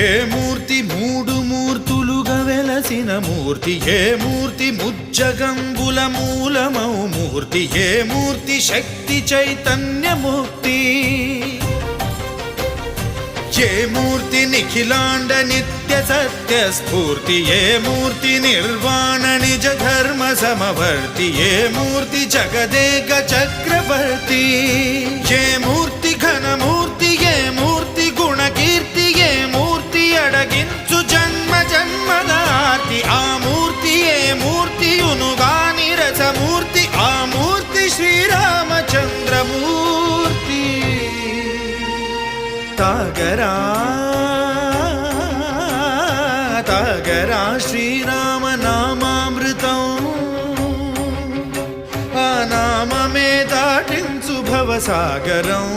ఏ మూర్తి మూడు మూర్తులుగా వెలసిన మూర్తి, ఏ మూర్తి ముజ్జగంబుల మూలమౌ మూర్తి, ఏ మూర్తి శక్తి చైతన్యముక్తి, ఏ మూర్తి నిఖిలాండ నిత్య సత్య స్ఫూర్తి, ఏ మూర్తి నిర్వాణ నిజ ధర్మ సమవర్తి, ఏ మూర్తి జగదేక చక్రవర్తి, ఏ మూర్తి ఘనమూర్తి, ఏ మూర్తి గుణకీర్తి, ఏ మూర్తి అడగించు జన్మ జన్మదార్తి, ఆ మూర్తి ఏ మూర్తియునుగాని రసమూర్తి, ఆ మూర్తి శ్రీరామచంద్రమూర్తి. తాగరా తాగరా శ్రీరామ నామామృతం, ఆ నామమే దాటించు భవసాగరం.